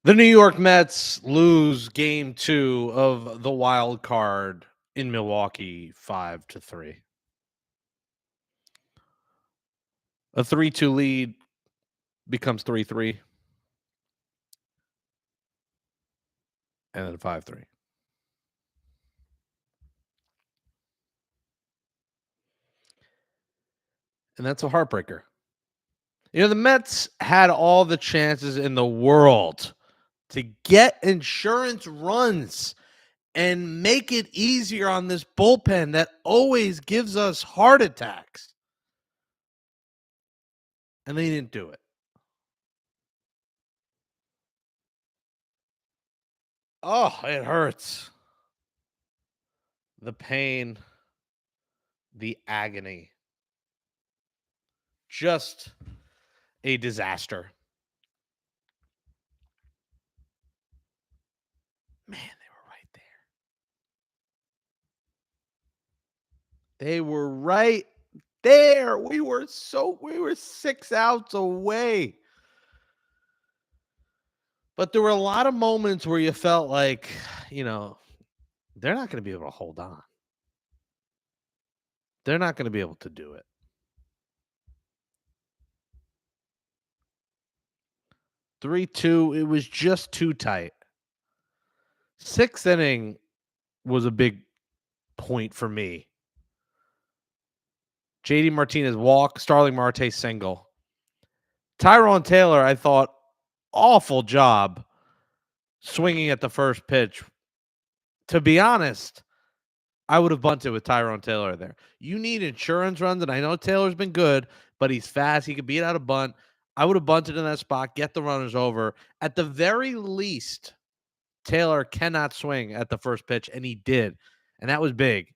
The New York Mets lose game 2 of the wild card in Milwaukee 5-3. A 3-2 lead becomes 3-3 and then 5-3. And that's a heartbreaker. The Mets had all the chances in the world to get insurance runs and make it easier on this bullpen that always gives us heart attacks. And they didn't do it. Oh, it hurts. The pain, the agony. Just a disaster. Man, they were right there. They were right there. We were 6 outs away. But there were a lot of moments where you felt like, they're not going to be able to hold on. They're not going to be able to do it. 3-2, it was just too tight. Sixth inning was a big point for me. JD Martinez walk, Starling Marte single. Tyrone Taylor, I thought, awful job swinging at the first pitch. To be honest, I would have bunted with Tyrone Taylor there. You need insurance runs, and I know Taylor's been good, but he's fast. He could beat out a bunt. I would have bunted in that spot, get the runners over. At the very least, Taylor cannot swing at the first pitch, and he did. And that was big.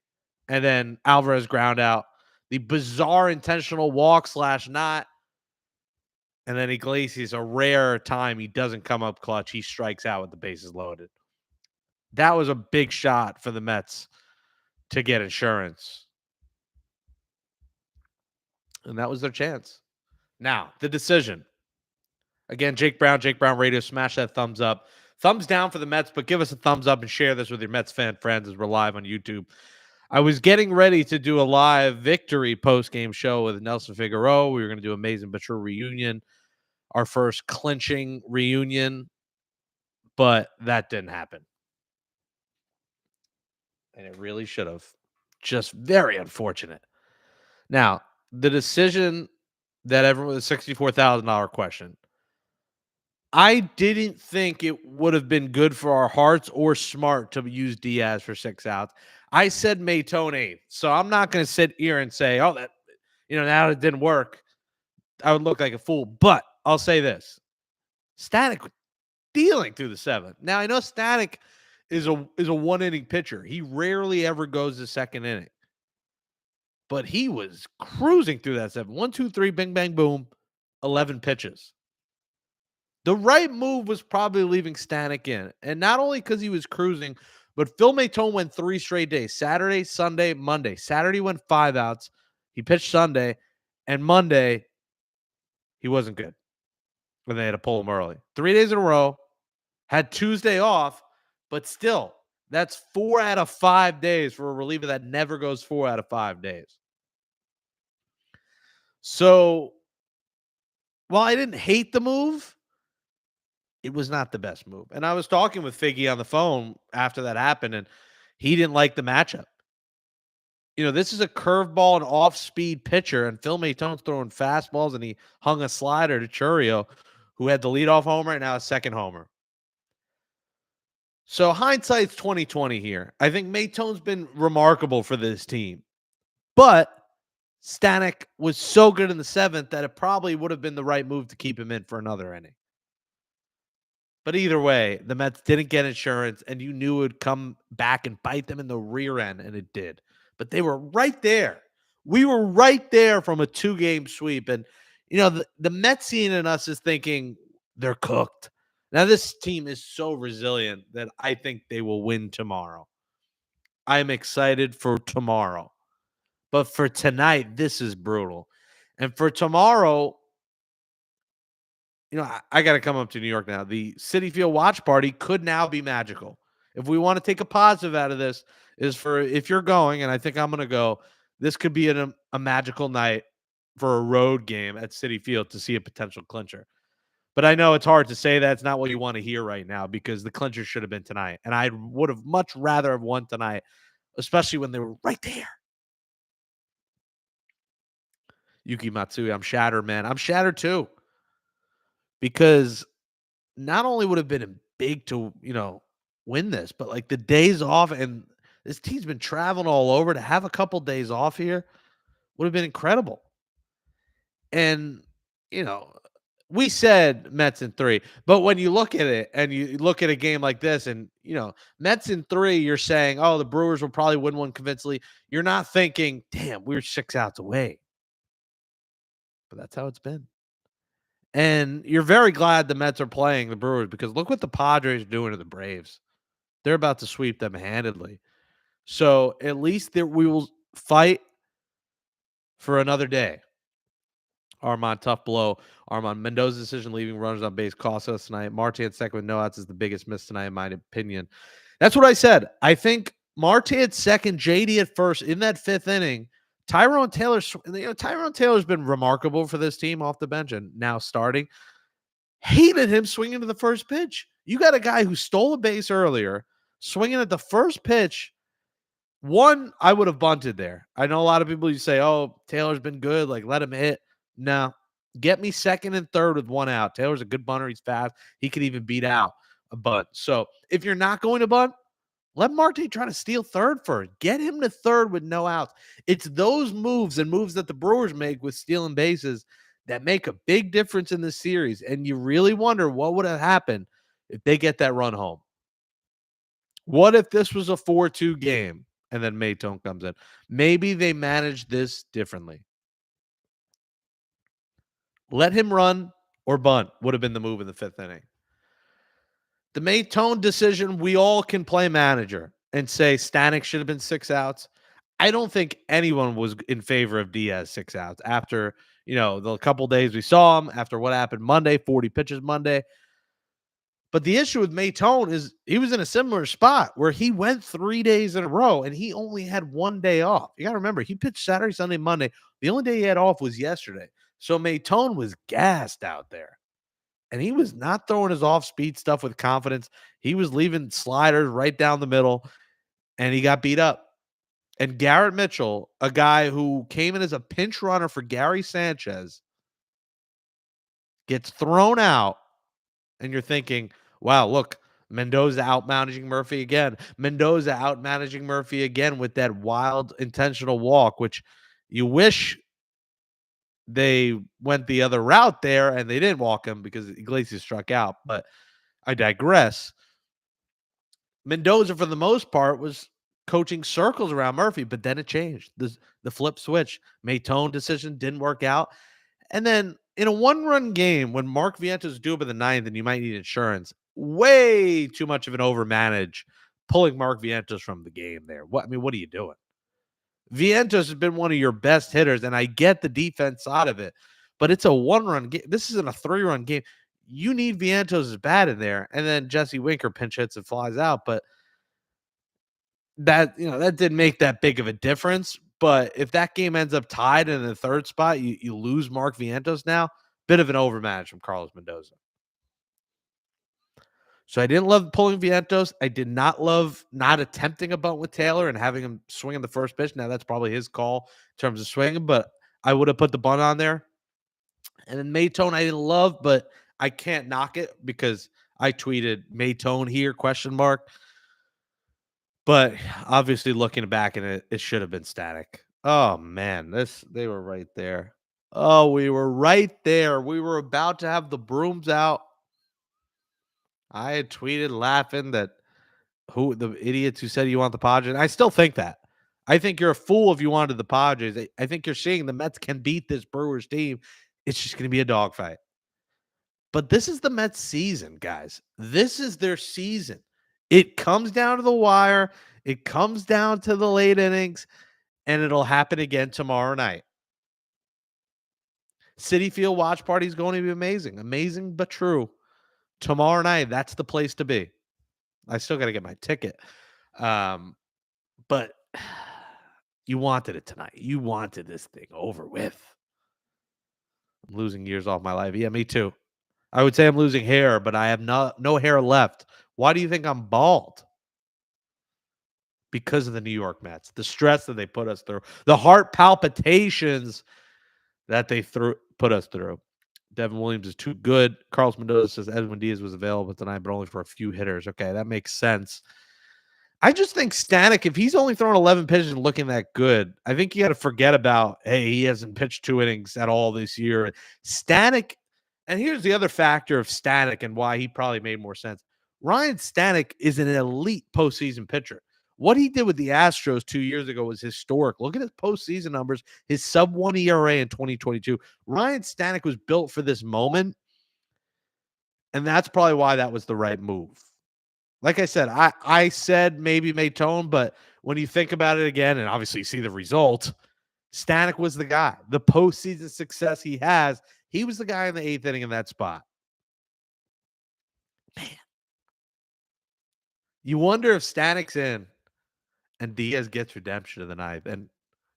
And then Alvarez ground out. The bizarre intentional walk / not. And then Iglesias, a rare time he doesn't come up clutch. He strikes out with the bases loaded. That was a big shot for the Mets to get insurance. And that was their chance. Now, the decision. Again, Jake Brown Radio, smash that thumbs up. Thumbs down for the Mets, but give us a thumbs up and share this with your Mets fan friends as we're live on YouTube. I was getting ready to do a live victory post-game show with Nelson Figueroa. We were going to do Amazing but True reunion, our first clinching reunion, but that didn't happen. And it really should have. Just very unfortunate. Now, the decision that everyone, the $64,000 question. I didn't think it would have been good for our hearts or smart to use Diaz for 6 outs. I said Maytone 8th. So I'm not going to sit here and say, oh, that, now it didn't work. I would look like a fool. But I'll say this. Static dealing through the 7th. Now, I know Static is a 1-inning pitcher. He rarely ever goes the second inning. But he was cruising through that 7. 1, 2, 3, bing, bang, boom, 11 pitches. The right move was probably leaving Stanek in. And not only because he was cruising, but Phil Maytone went 3 straight days. Saturday, Sunday, Monday. Saturday went 5 outs. He pitched Sunday. And Monday, he wasn't good. When they had to pull him early. 3 days in a row. Had Tuesday off. But still, that's 4 out of 5 days for a reliever that never goes 4 out of 5 days. So, while I didn't hate the move, it was not the best move. And I was talking with Figgy on the phone after that happened, and he didn't like the matchup. This is a curveball and off-speed pitcher, and Phil Maytone's throwing fastballs, and he hung a slider to Churio, who had the leadoff homer and now a second homer. So hindsight's 20/20 here. I think Maytone's been remarkable for this team. But Stanek was so good in the 7th that it probably would have been the right move to keep him in for another inning. But either way, the Mets didn't get insurance, and you knew it would come back and bite them in the rear end, and it did. But they were right there. We were right there from a 2-game sweep. And, the Metsian in us is thinking they're cooked. Now, this team is so resilient that I think they will win tomorrow. I'm excited for tomorrow. But for tonight, this is brutal. And for tomorrow, I got to come up to New York now. The Citi Field watch party could now be magical. If we want to take a positive out of this, is for if you're going, and I think I'm going to go, this could be a magical night for a road game at Citi Field to see a potential clincher. But I know it's hard to say that. It's not what you want to hear right now because the clincher should have been tonight. And I would have much rather have won tonight, especially when they were right there. Yuki Matsui, I'm shattered, man. I'm shattered too. Because not only would have been big to, win this, but like the days off and this team's been traveling all over to have a couple days off here would have been incredible. And, you know, we said Mets in 3, but when you look at it and you look at a game like this and, Mets in 3, you're saying, oh, the Brewers will probably win one convincingly. You're not thinking, damn, we're 6 outs away. But that's how it's been. And you're very glad the Mets are playing the Brewers because look what the Padres are doing to the Braves. They're about to sweep them handedly. So at least we will fight for another day. Armand, tough blow. Armand, Mendoza's decision leaving runners on base cost us tonight. Marte at second with no outs is the biggest miss tonight, in my opinion. That's what I said. I think Marte at second, JD at first in that 5th inning. Tyrone Taylor's been remarkable for this team off the bench and now starting. Hated him swinging to the first pitch. You got a guy who stole a base earlier, swinging at the first pitch. One, I would have bunted there. I know a lot of people you say, oh, Taylor's been good. Like, let him hit. No. Get me second and third with 1 out. Taylor's a good bunter. He's fast. He could even beat out a bunt. So if you're not going to bunt, let Marte try to steal third first. Get him to third with no outs. It's those moves and moves that the Brewers make with stealing bases that make a big difference in this series. And you really wonder what would have happened if they get that run home. What if this was a 4-2 game and then Maytone comes in? Maybe they manage this differently. Let him run or bunt would have been the move in the 5th inning. The Maytone decision, we all can play manager and say Stanek should have been 6 outs. I don't think anyone was in favor of Diaz 6 outs after, the couple days we saw him, after what happened Monday, 40 pitches Monday. But the issue with Maytone is he was in a similar spot where he went 3 days in a row and he only had 1 day off. You got to remember, he pitched Saturday, Sunday, Monday. The only day he had off was yesterday. So Maytone was gassed out there. And he was not throwing his off-speed stuff with confidence. He was leaving sliders right down the middle, and he got beat up. And Garrett Mitchell, a guy who came in as a pinch runner for Gary Sanchez, gets thrown out, and you're thinking, wow, look, Mendoza out-managing Murphy again. Mendoza out-managing Murphy again with that wild intentional walk, which you wish they went the other route there and they didn't walk him because Iglesias struck out. But I digress. Mendoza, for the most part, was coaching circles around Murphy, but then it changed. The flip switch. Maytone decision didn't work out. And then in a 1-run game, when Mark Vientos is due up in the 9th and you might need insurance, way too much of an overmanage pulling Mark Vientos from the game there. What are you doing? Vientos has been one of your best hitters, and I get the defense side of it, but it's a 1-run game. This isn't a 3-run game. You need Vientos' bat in there, and then Jesse Winker pinch hits and flies out, but that didn't make that big of a difference. But if that game ends up tied in the 3rd spot, you lose Mark Vientos now. Bit of an overmatch from Carlos Mendoza. So I didn't love pulling Vientos. I did not love not attempting a bunt with Taylor and having him swing in the first pitch. Now, that's probably his call in terms of swinging, but I would have put the bunt on there. And then Maytone I didn't love, but I can't knock it because I tweeted Maytone here, ? But obviously looking back at it should have been Stanek. Oh, man, they were right there. Oh, we were right there. We were about to have the brooms out. I had tweeted laughing that the idiots who said you want the Padres. I still think that. I think you're a fool if you wanted the Padres. I think you're seeing the Mets can beat this Brewers team. It's just going to be a dogfight. But this is the Mets season, guys. This is their season. It comes down to the wire. It comes down to the late innings, and it'll happen again tomorrow night. Citi Field watch party is going to be amazing. Amazing but true. Tomorrow night, that's the place to be. I still got to get my ticket. But you wanted it tonight. You wanted this thing over with. I'm losing years off my life. Yeah, me too. I would say I'm losing hair, but I have no hair left. Why do you think I'm bald? Because of the New York Mets, the stress that they put us through, the heart palpitations that they put us through. Devin Williams is too good. Carlos Mendoza says Edwin Diaz was available tonight, but only for a few hitters. Okay, that makes sense. I just think Stanek, if he's only throwing 11 pitches and looking that good, I think you got to forget about, hey, he hasn't pitched 2 innings at all this year. Stanek, and here's the other factor of Stanek and why he probably made more sense. Ryan Stanek is an elite postseason pitcher. What he did with the Astros 2 years ago was historic. Look at his postseason numbers, his sub-1 ERA in 2022. Ryan Stanek was built for this moment, and that's probably why that was the right move. Like I said, I said maybe Maytone, but when you think about it again, and obviously you see the result, Stanek was the guy. The postseason success he has, he was the guy in the 8th inning in that spot. Man. You wonder if Stanek's in and Diaz gets redemption of the 9th. And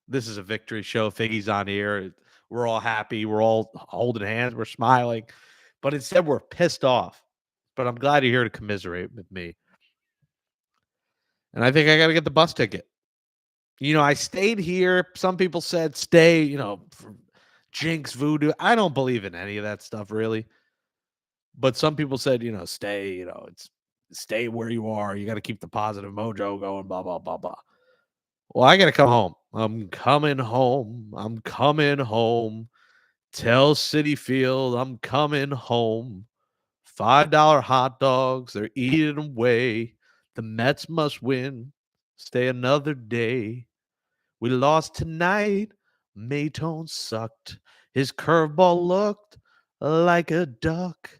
this is a victory show. Figgy's on here. We're all happy. We're all holding hands. We're smiling. But instead, we're pissed off. But I'm glad you're here to commiserate with me. And I think I got to get the bus ticket. You know, I stayed here. Some people said stay, for jinx, voodoo. I don't believe in any of that stuff, really. But some people said, stay, it's stay where you are. You got to keep the positive mojo going, blah, blah, blah, blah. Well, I got to come home. I'm coming home. I'm coming home. Tell Citi Field I'm coming home. $5 hot dogs, they're eating away. The Mets must win. Stay another day. We lost tonight. Maytone sucked. His curveball looked like a duck.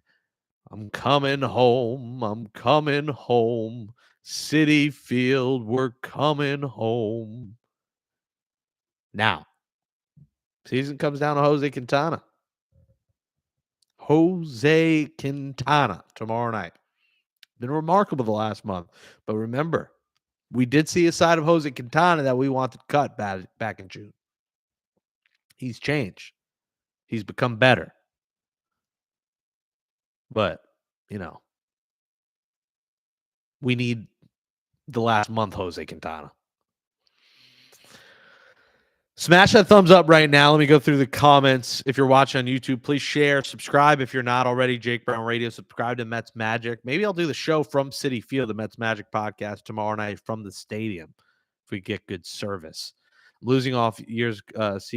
I'm coming home. I'm coming home. Citi Field, we're coming home. Now, season comes down to Jose Quintana. Jose Quintana tomorrow night. Been remarkable the last month. But remember, we did see a side of Jose Quintana that we wanted cut back in June. He's changed. He's become better. But, we need the last month Jose Quintana. Smash that thumbs up right now. Let me go through the comments. If you're watching on YouTube, please share, subscribe if you're not already. Jake Brown Radio, subscribe to Mets Magic. Maybe I'll do the show from Citi Field, the Mets Magic podcast tomorrow night from the stadium if we get good service. I'm losing off years,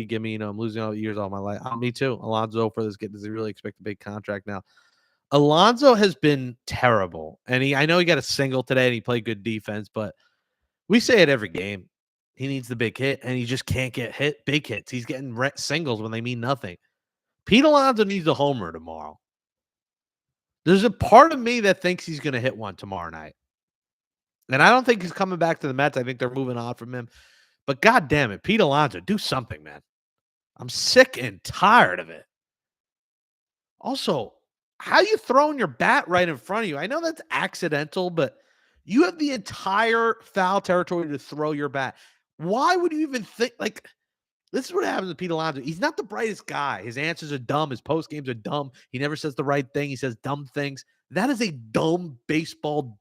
gimme, I'm losing off years all my life. Me too. Alonso for this. Does he really expect a big contract now? Alonso has been terrible. And I know he got a single today and he played good defense, but we say it every game. He needs the big hit, and he just can't get big hits. He's getting singles when they mean nothing. Pete Alonso needs a homer tomorrow. There's a part of me that thinks he's going to hit one tomorrow night. And I don't think he's coming back to the Mets. I think they're moving on from him. But God damn it, Pete Alonso, do something, man. I'm sick and tired of it. Also, how you throwing your bat right in front of you? I know that's accidental, but you have the entire foul territory to throw your bat. Why would you even think, this is what happens with Pete Alonso. He's not the brightest guy. His answers are dumb. His post games are dumb. He never says the right thing. He says dumb things. That is a dumb baseball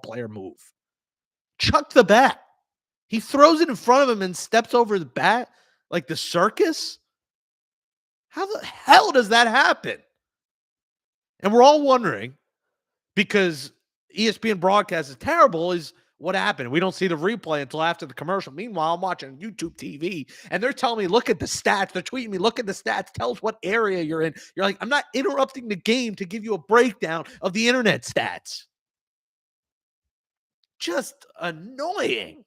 player move. Chuck the bat. He throws it in front of him and steps over the bat like the circus. How the hell does that happen? And we're all wondering, because ESPN broadcast is terrible, is what happened. We don't see the replay until after the commercial. Meanwhile, I'm watching YouTube TV, and they're telling me, look at the stats. They're tweeting me, look at the stats. Tell us what area you're in. You're like, I'm not interrupting the game to give you a breakdown of the internet stats. Just annoying.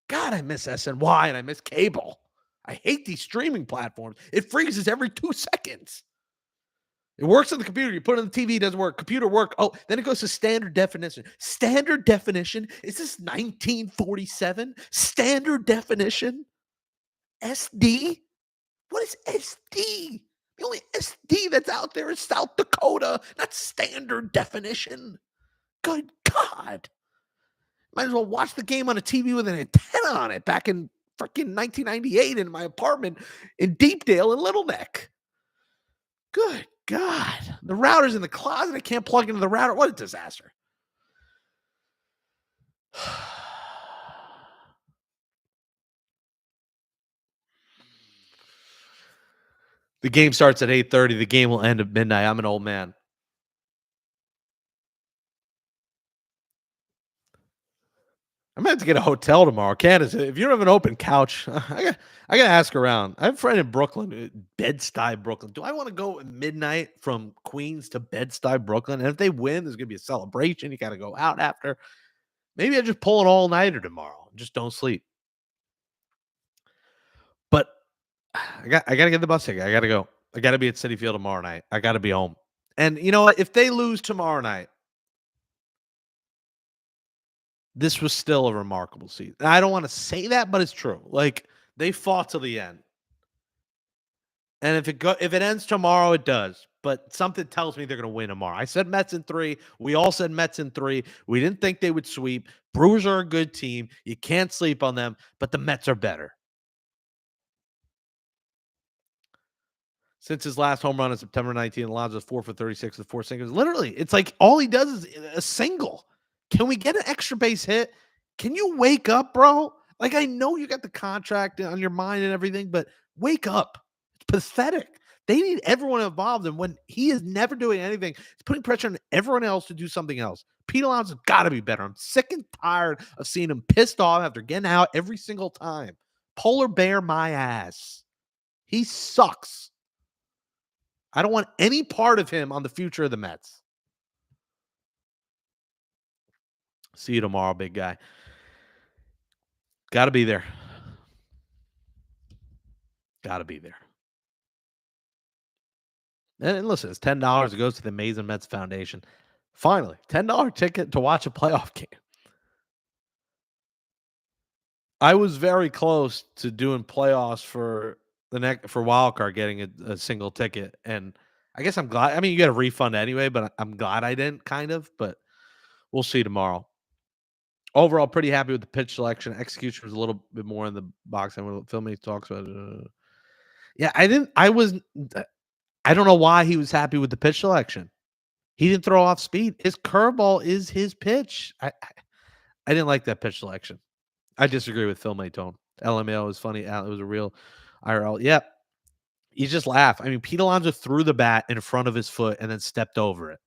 God, I miss SNY, and I miss cable. I hate these streaming platforms. It freezes every 2 seconds. It works on the computer. You put it on the TV, it doesn't work. Computer work. Oh, then it goes to standard definition. Standard definition? Is this 1947? Standard definition? SD? What is SD? The only SD that's out there is South Dakota, not standard definition. Good God. Might as well watch the game on a TV with an antenna on it back in freaking 1998 in my apartment in Deepdale in Little Neck. Good God. The router's in the closet. I can't plug into the router. What a disaster. The game starts at 8:30. The game will end at midnight. I'm an old man. I'm gonna have to get a hotel tomorrow. Candace, if you don't have an open couch, I gotta ask around. I have a friend in Brooklyn, Bed-Stuy, Brooklyn. Do I want to go at midnight from Queens to Bed-Stuy, Brooklyn? And if they win, there's gonna be a celebration. You gotta go out after. Maybe I just pull an all-nighter tomorrow. Just don't sleep. But I gotta get the bus ticket. I gotta go. I gotta be at Citi Field tomorrow night. I gotta be home. And you know what? If they lose tomorrow night, this was still a remarkable season. I don't want to say that, but it's true. Like they fought to the end. And if it ends tomorrow, it does. But something tells me they're going to win tomorrow. I said Mets in 3. We all said Mets in 3. We didn't think they would sweep. Brewers are a good team. You can't sleep on them, but the Mets are better. Since his last home run on September 19th, Alonso's 4 for 36 with 4 singles. Literally, it's like all he does is a single. Can we get an extra base hit? Can you wake up, bro? Like, I know you got the contract on your mind and everything, but wake up. It's pathetic. They need everyone involved, and when he is never doing anything, he's putting pressure on everyone else to do something else. Pete Alonso's got to be better. I'm sick and tired of seeing him pissed off after getting out every single time. Polar bear my ass. He sucks. I don't want any part of him on the future of the Mets. See you tomorrow, big guy. Got to be there. Got to be there. And listen, it's $10. It goes to the Amazing Mets Foundation. Finally, $10 ticket to watch a playoff game. I was very close to doing playoffs for wildcard, getting a single ticket, and I guess I'm glad. I mean, you get a refund anyway, but I'm glad I didn't. Kind of, but we'll see tomorrow. Overall, pretty happy with the pitch selection. Execution was a little bit more in the box. And what Phil May talks about. Yeah, I didn't. I don't know why he was happy with the pitch selection. He didn't throw off speed. His curveball is his pitch. I didn't like that pitch selection. I disagree with Phil Maytone. LMAO was funny. It was a real IRL. Yep. You just laugh. I mean, Pete Alonso threw the bat in front of his foot and then stepped over it.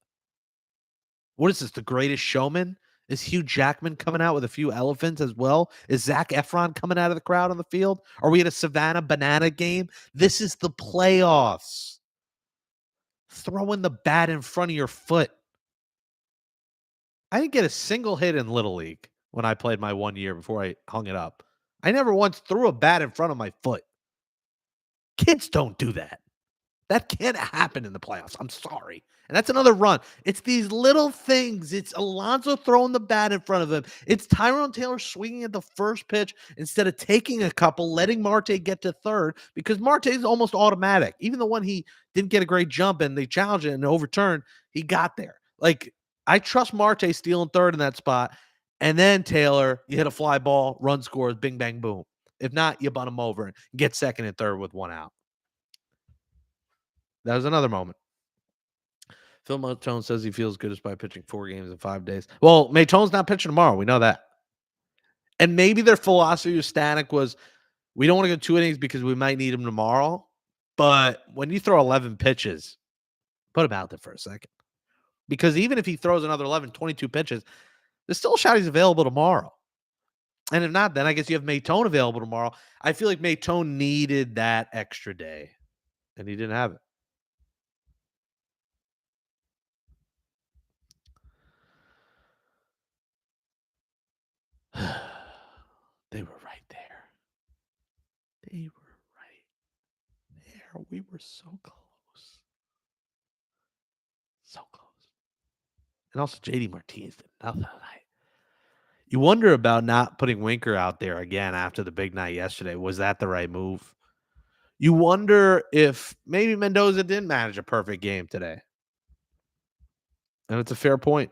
What is this? The Greatest Showman? Is Hugh Jackman coming out with a few elephants as well? Is Zac Efron coming out of the crowd on the field? Are we at a Savannah Banana game? This is the playoffs. Throwing the bat in front of your foot. I didn't get a single hit in Little League when I played my 1 year before I hung it up. I never once threw a bat in front of my foot. Kids don't do that. That can't happen in the playoffs. I'm sorry. And that's another run. It's these little things. It's Alonso throwing the bat in front of him. It's Tyrone Taylor swinging at the first pitch instead of taking a couple, letting Marte get to third, because Marte is almost automatic. Even the one he didn't get a great jump and they challenged it and overturned, he got there. Like, I trust Marte stealing third in that spot. And then Taylor, you hit a fly ball, run scores, bing, bang, boom. If not, you bunt him over and get second and third with one out. That was another moment. Phil Maytone says he feels good just by pitching 4 games in 5 days. Well, Maytone's not pitching tomorrow. We know that. And maybe their philosophy with Stanek was, we don't want to go 2 innings because we might need him tomorrow. But when you throw 11 pitches, put him out there for a second. Because even if he throws another 11, 22 pitches, there's still a shot he's available tomorrow. And if not, then I guess you have Maytone available tomorrow. I feel like Maytone needed that extra day, and he didn't have it. They were right there. They were right there. We were so close. So close. And also, JD Martinez did nothing tonight. You wonder about not putting Winker out there again after the big night yesterday. Was that the right move? You wonder if maybe Mendoza didn't manage a perfect game today. And it's a fair point.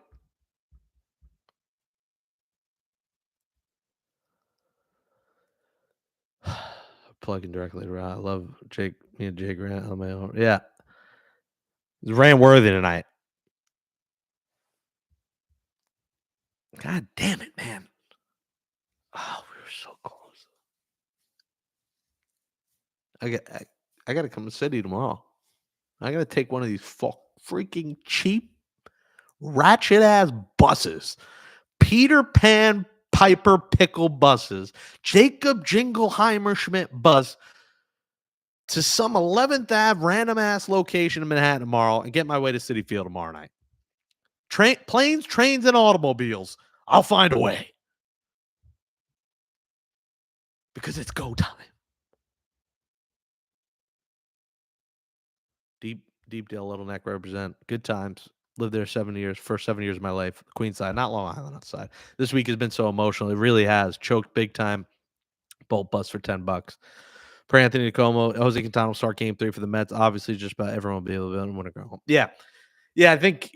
Plugging directly around. I love Jake, me and Jake Grant on my own. Yeah. It was ran worthy tonight. God damn it, man. Oh, we were so close. I got to come to City tomorrow. I got to take one of these freaking cheap, ratchet ass buses. Peter Pan Piper Pickle buses. Jacob Jingleheimer Schmidt bus to some 11th Ave random ass location in Manhattan tomorrow and get my way to City Field tomorrow night. Planes, trains, and automobiles. I'll find a way. Because it's go time. Deepdale, Little Neck represent. Good times. Lived there 7 years. First 7 years of my life. Queenside, not Long Island outside. This week has been so emotional. It really has. Choked big time. Bolt bus for $10. For Anthony Nicomo, Jose Quintana will start game 3 for the Mets. Obviously, just about everyone will be able to win to go home. Yeah. Yeah, I think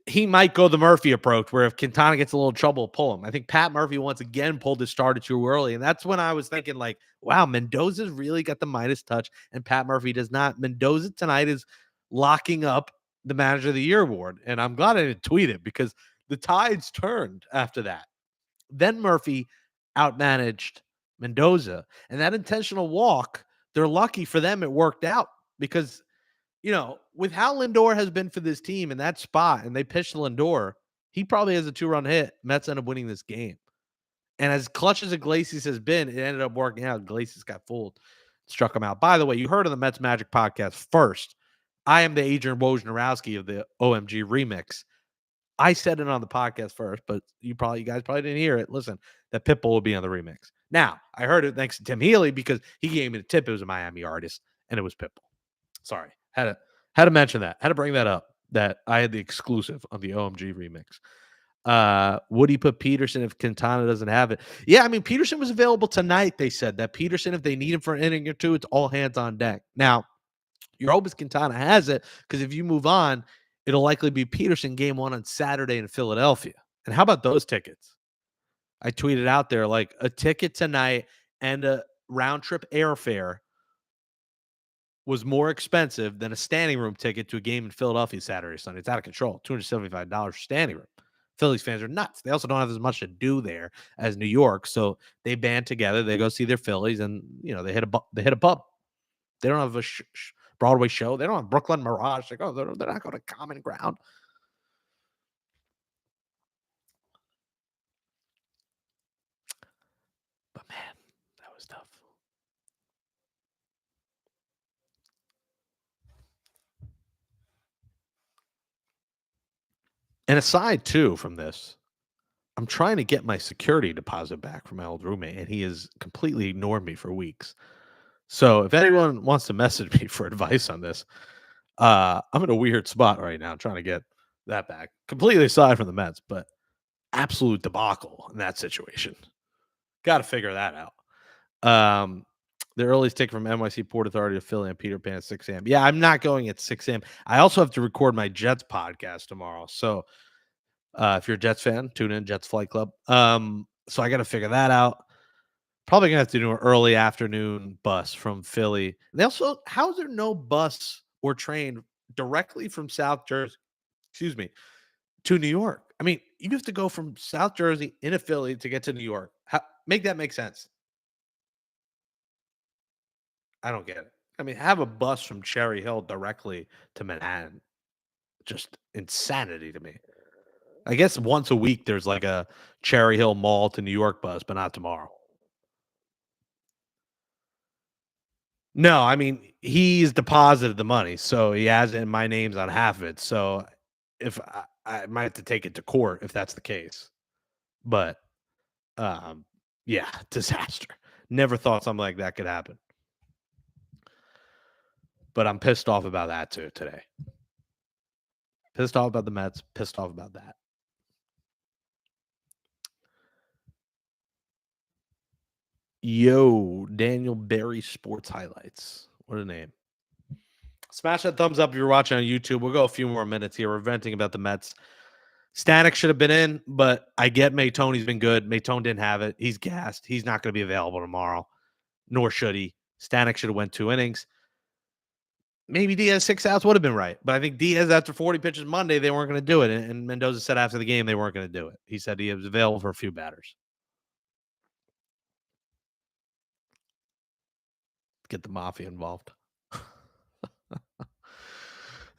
he might go the Murphy approach, where if Quintana gets a little trouble, pull him. I think Pat Murphy once again pulled his starter too early, and that's when I was thinking, like, wow, Mendoza's really got the Midas touch, and Pat Murphy does not. Mendoza tonight is locking up the Manager of the Year award, and I'm glad I didn't tweet it because the tides turned after that. Then Murphy outmanaged Mendoza, and that intentional walk, they're lucky for them it worked out because with how Lindor has been for this team in that spot, and they pitched Lindor, he probably has a 2-run hit. Mets end up winning this game. And as clutch as Iglesias has been, it ended up working out. Iglesias got fooled, struck him out. By the way, you heard on the Mets Magic podcast first. I am the Adrian Wojnarowski of the OMG remix. I said it on the podcast first, but you guys probably didn't hear it. Listen, that Pitbull will be on the remix. Now, I heard it thanks to Tim Healy because he gave me the tip. It was a Miami artist, and it was Pitbull. Sorry. Had to mention that. Had to bring that up, that I had the exclusive on the OMG remix. Would he put Peterson if Quintana doesn't have it? Yeah, I mean, Peterson was available tonight. They said that Peterson, if they need him for an inning or two, it's all hands on deck. Now, your hope is Quintana has it, because if you move on, it'll likely be Peterson game 1 on Saturday in Philadelphia. And how about those tickets? I tweeted out there, like, a ticket tonight and a round trip airfare was more expensive than a standing room ticket to a game in Philadelphia Saturday, Sunday. It's out of control. $275 for standing room. Phillies fans are nuts. They also don't have as much to do there as New York, so they band together. They go see their Phillies, and they hit a pub. They don't have a Broadway show. They don't have Brooklyn Mirage. Like, they're not going to Common Ground. But man, that was tough. And aside too from this, I'm trying to get my security deposit back from my old roommate, and he has completely ignored me for weeks. So if anyone wants to message me for advice on this, I'm in a weird spot right now trying to get that back. Completely aside from the Mets, but absolute debacle in that situation. Got to figure that out. The earliest ticket from NYC Port Authority to Philly and Peter Pan at 6 a.m. Yeah, I'm not going at 6 a.m. I also have to record my Jets podcast tomorrow. So if you're a Jets fan, tune in, Jets Flight Club. So I got to figure that out. Probably gonna have to do an early afternoon bus from Philly. They also, how is there no bus or train directly from South Jersey, to New York? I mean, you have to go from South Jersey into Philly to get to New York. Make that make sense. I don't get it. I mean, have a bus from Cherry Hill directly to Manhattan. Just insanity to me. I guess once a week there's like a Cherry Hill Mall to New York bus, but not tomorrow. No, I mean, he's deposited the money, so he has it, and my name's on half of it. So if I might have to take it to court if that's the case. But yeah, disaster. Never thought something like that could happen. But I'm pissed off about that too today. Pissed off about the Mets, pissed off about that. Yo, Daniel Berry Sports Highlights. What a name. Smash that thumbs up if you're watching on YouTube. We'll go a few more minutes here. We're venting about the Mets. Stanek should have been in, but I get Maytone. He's been good. Maytone didn't have it. He's gassed. He's not going to be available tomorrow, nor should he. Stanek should have went 2 innings. Maybe Diaz 6 outs would have been right. But I think Diaz, after 40 pitches Monday, they weren't going to do it. And Mendoza said after the game they weren't going to do it. He said he was available for a few batters. Get the mafia involved.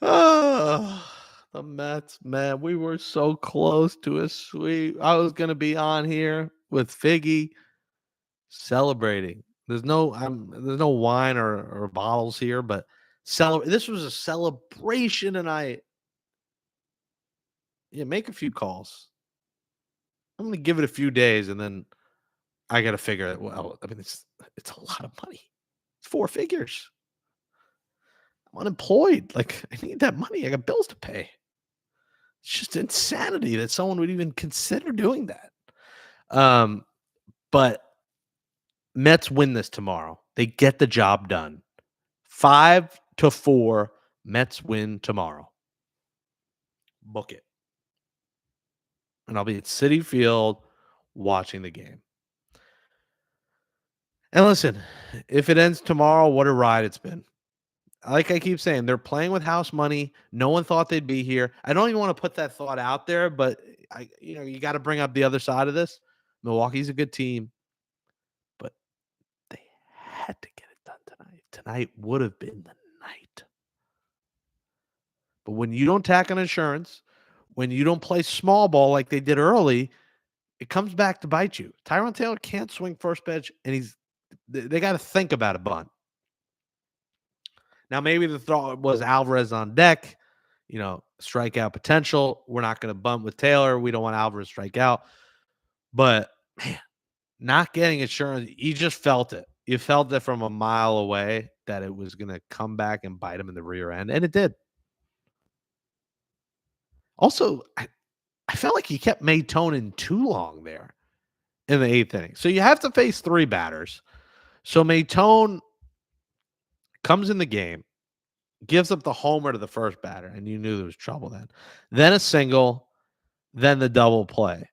Oh, the Mets, man. We were so close to a sweep. I was going to be on here with Figgy celebrating. There's no wine or bottles here, but this was a celebration, and make a few calls. I'm gonna give it a few days, and then I got to figure it. Well, I mean, it's a lot of money. It's 4 figures. I'm unemployed. Like, I need that money. I got bills to pay. It's just insanity that someone would even consider doing that. But Mets win this tomorrow. They get the job done. 5-4. Mets win tomorrow. Book it. And I'll be at Citi Field watching the game. And listen, if it ends tomorrow, what a ride it's been. Like I keep saying, they're playing with house money. No one thought they'd be here. I don't even want to put that thought out there, but you got to bring up the other side of this. Milwaukee's a good team, but they had to get it done tonight. Tonight would have been the night. But when you don't tack on insurance, when you don't play small ball like they did early, it comes back to bite you. Tyrone Taylor can't swing first pitch, and they got to think about a bunt. Now, maybe the thought was Alvarez on deck, strikeout potential. We're not going to bunt with Taylor. We don't want Alvarez to strike out. But, man, not getting insurance, you just felt it. You felt it from a mile away that it was going to come back and bite him in the rear end, and it did. Also, I felt like he kept Maytone in too long there in the 8th inning. So you have to face 3 batters. So Maytone comes in the game, gives up the homer to the first batter, and you knew there was trouble then. Then a single, then the double play.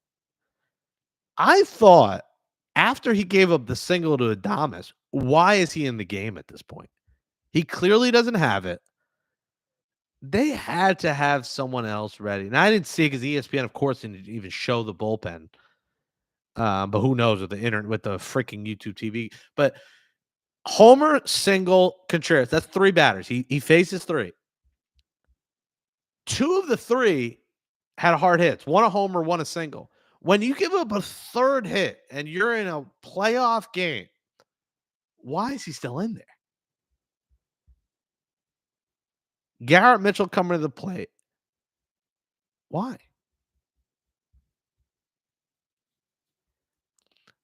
I thought after he gave up the single to Adames, why is he in the game at this point? He clearly doesn't have it. They had to have someone else ready. And I didn't see it because ESPN, of course, didn't even show the bullpen. But who knows with the internet, with the freaking YouTube TV. But homer, single, Contreras. That's 3 batters. He faces 3. 2 of the 3 had hard hits. 1 a homer, 1 a single. When you give up a 3rd hit and you're in a playoff game, why is he still in there? Garrett Mitchell coming to the plate. Why?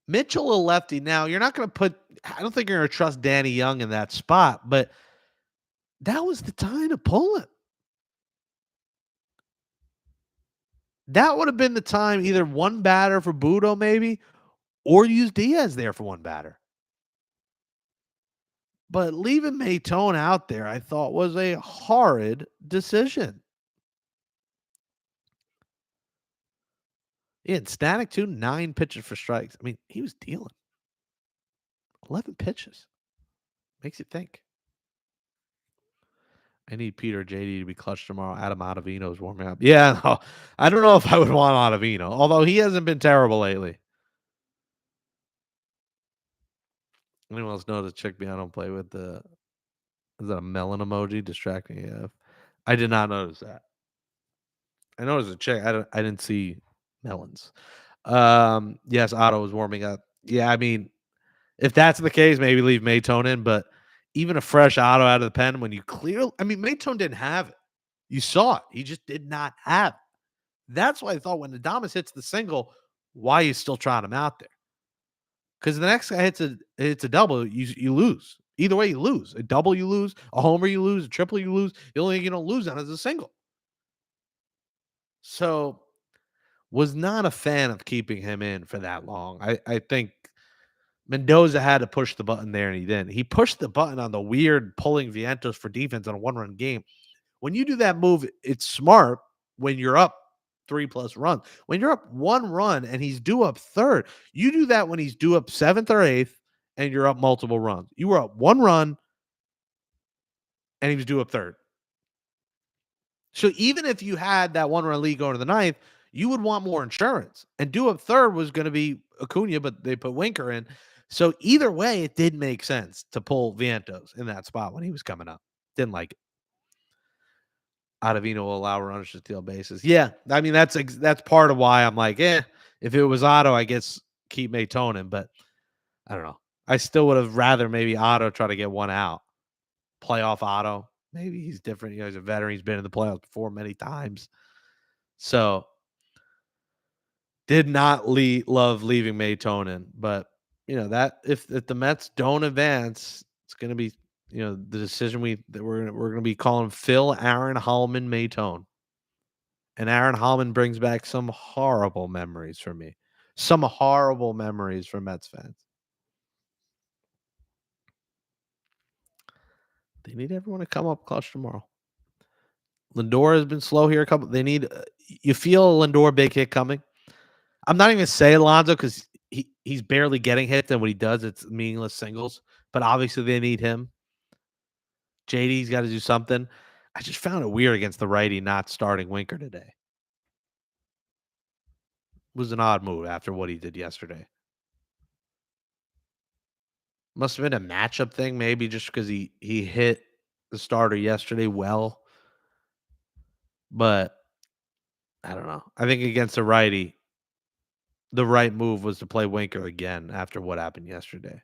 Mitchell a lefty. Now, you're not going to I don't think you're going to trust Danny Young in that spot, but that was the time to pull him. That would have been the time, either 1 batter for Budo maybe, or use Diaz there for 1 batter. But leaving Maytone out there, I thought, was a horrid decision. Yeah, and Static too, 9 pitches for strikes. I mean, he was dealing 11 pitches. Makes you think. I need Peter JD to be clutch tomorrow. Adam Ottavino is warming up. Yeah, no, I don't know if I would want Ottavino, although he hasn't been terrible lately. Anyone else know the chick me I don't play with? Is that a melon emoji distracting AF? I did not notice that. I noticed a chick. I didn't see melons. Yes, Otto was warming up. Yeah, I mean, if that's the case, maybe leave Maytone in, but even a fresh Otto out of the pen when you Maytone didn't have it. You saw it. He just did not have it. That's why I thought when Adames hits the single, why are you still trying him out there? Because the next guy hits a double, you lose. Either way, you lose. A double, you lose. A homer, you lose. A triple, you lose. The only thing you don't lose on is a single. So, was not a fan of keeping him in for that long. I think Mendoza had to push the button there, and he didn't. He pushed the button on the weird pulling Vientos for defense on a one-run game. When you do that move, it's smart when you're up 3+ runs. When you're up 1 run and he's due up third, you do that when he's due up 7th or 8th and you're up multiple runs. You were up 1 run and he was due up third. So even if you had that 1-run lead going to the ninth, you would want more insurance. And due up third was going to be Acuna, but they put Winker in. So either way, it did make sense to pull Vientos in that spot when he was coming up. Didn't like it. Ottavino will allow runners to steal bases. Yeah, I mean that's part of why I'm like, if it was Otto, I guess keep Maytonin, but I don't know. I still would have rather maybe Otto try to get one out. Playoff Otto. Maybe he's different. He's a veteran. He's been in the playoffs before many times. So did not love leaving Maytonin, but that if the Mets don't advance, it's going to be the decision we're going to be calling Phil Aaron Hallman Maytone. And Aaron Hallman brings back some horrible memories for me. Some horrible memories for Mets fans. They need everyone to come up clutch tomorrow. Lindor has been slow here. They need. You feel a Lindor big hit coming. I'm not even gonna say Alonso because he's barely getting hits, and when he does, it's meaningless singles. But obviously, they need him. JD's got to do something. I just found it weird against the righty not starting Winker today. It was an odd move after what he did yesterday. Must have been a matchup thing, maybe just because he hit the starter yesterday well. But I don't know. I think against a righty, the right move was to play Winker again after what happened yesterday.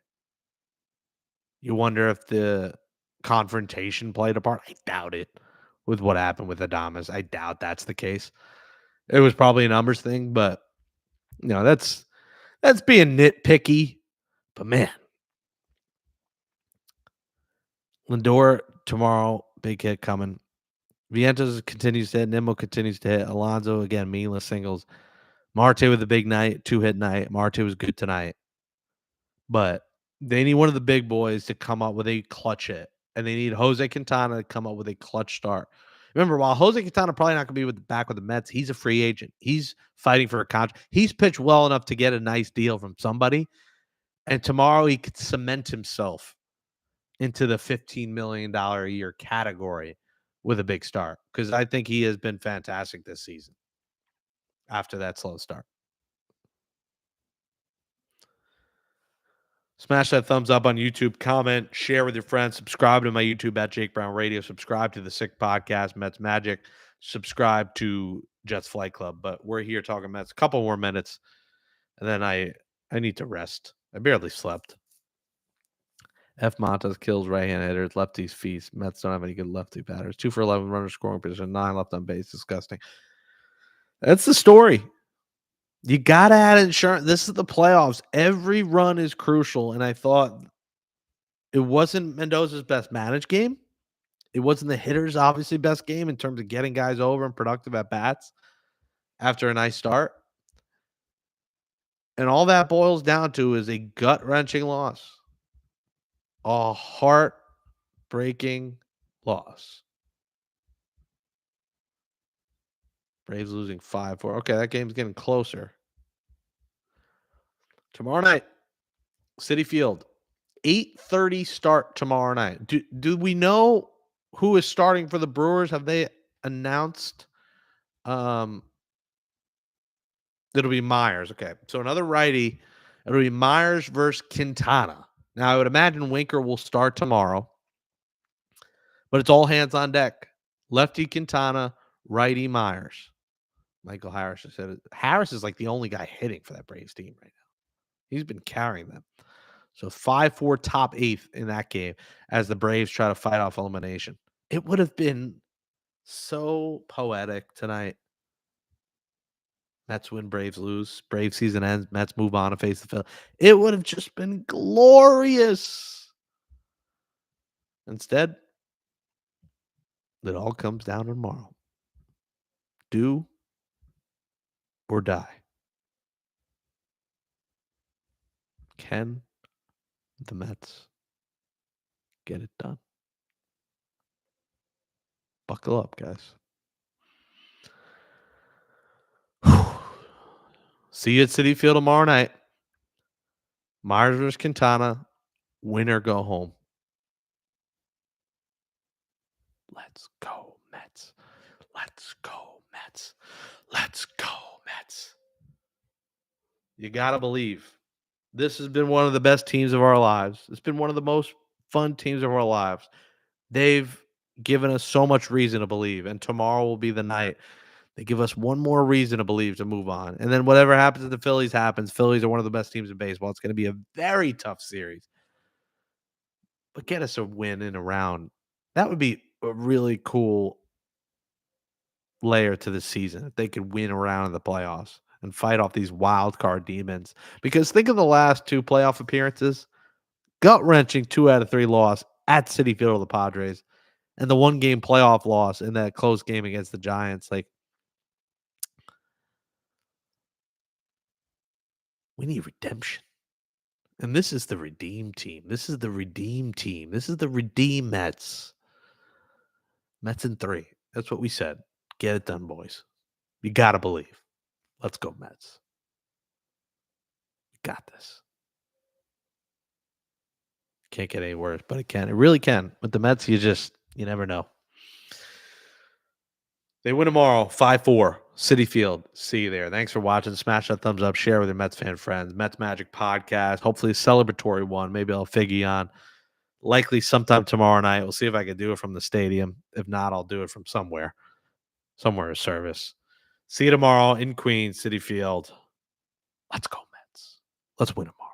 You wonder if the confrontation played a part. I doubt it with what happened with Adames. I doubt that's the case. It was probably a numbers thing, but that's being nitpicky. But man, Lindor tomorrow, big hit coming. Vientos continues to hit. Nimmo continues to hit. Alonso, again, meaningless singles. Marte with a big night, 2-hit night. Marte was good tonight. But they need one of the big boys to come up with a clutch hit. And they need Jose Quintana to come up with a clutch start. Remember, while Jose Quintana probably not going to be back with the Mets, he's a free agent. He's fighting for a contract. He's pitched well enough to get a nice deal from somebody. And tomorrow he could cement himself into the $15 million a year category with a big start, because I think he has been fantastic this season after that slow start. Smash that thumbs up on YouTube, comment, share with your friends, subscribe to my YouTube at Jake Brown Radio, subscribe to the Sick Podcast, Mets Magic, subscribe to Jets Flight Club. But we're here talking Mets. A couple more minutes, and then I need to rest. I barely slept. F. Montes kills right-hand hitters, lefties feast. Mets don't have any good lefty batters. 2 for 11 runner scoring position, 9 left on base. Disgusting. That's the story. You got to add insurance. This is the playoffs. Every run is crucial, and I thought it wasn't Mendoza's best managed game. It wasn't the hitter's obviously best game in terms of getting guys over and productive at bats after a nice start. And all that boils down to is a gut-wrenching loss. A heart-breaking loss. Braves losing 5-4. Okay, that game's getting closer. Tomorrow night, Citi Field, 8:30 start tomorrow night. Do we know who is starting for the Brewers? Have they announced? It'll be Myers. Okay, so another righty. It'll be Myers versus Quintana. Now, I would imagine Winker will start tomorrow, but it's all hands on deck. Lefty Quintana, righty Myers. Michael Harris has said it. Harris is like the only guy hitting for that Braves team right now. He's been carrying them. So 5-4 top 8th in that game as the Braves try to fight off elimination. It would have been so poetic tonight. Mets win, Braves lose. Braves season ends. Mets move on and face the field. It would have just been glorious. Instead, it all comes down to tomorrow. Do or die. Can The Mets get it done. Buckle up, guys. See you at Citi Field tomorrow night. Myers vs. Quintana. Win or go home. Let's go, Mets. Let's go, Mets. Let's go, Mets. You got to believe. This has been one of the best teams of our lives. It's been one of the most fun teams of our lives. They've given us so much reason to believe, and tomorrow will be the night they give us one more reason to believe to move on. And then whatever happens to the Phillies happens. Phillies are one of the best teams in baseball. It's going to be a very tough series. But get us a win in a round. That would be a really cool layer to the season if they could win around in the playoffs and fight off these wild card demons. Because think of the last two playoff appearances, gut wrenching 2 out of 3 loss at Citi Field of the Padres, and the 1-game playoff loss in that close game against the Giants. Like, we need redemption. And this is the redeem team. This is the redeem team. This is the redeem Mets. Mets in 3. That's what we said. Get it done, boys. You got to believe. Let's go, Mets. Got this. Can't get any worse, but it can. It really can. With the Mets, you never know. They win tomorrow, 5-4, Citi Field. See you there. Thanks for watching. Smash that thumbs up. Share with your Mets fan friends. Mets Magic podcast. Hopefully a celebratory one. Maybe I'll figure on. Likely sometime tomorrow night. We'll see if I can do it from the stadium. If not, I'll do it from somewhere of service. See you tomorrow in Queens, Citi Field. Let's go, Mets. Let's win tomorrow.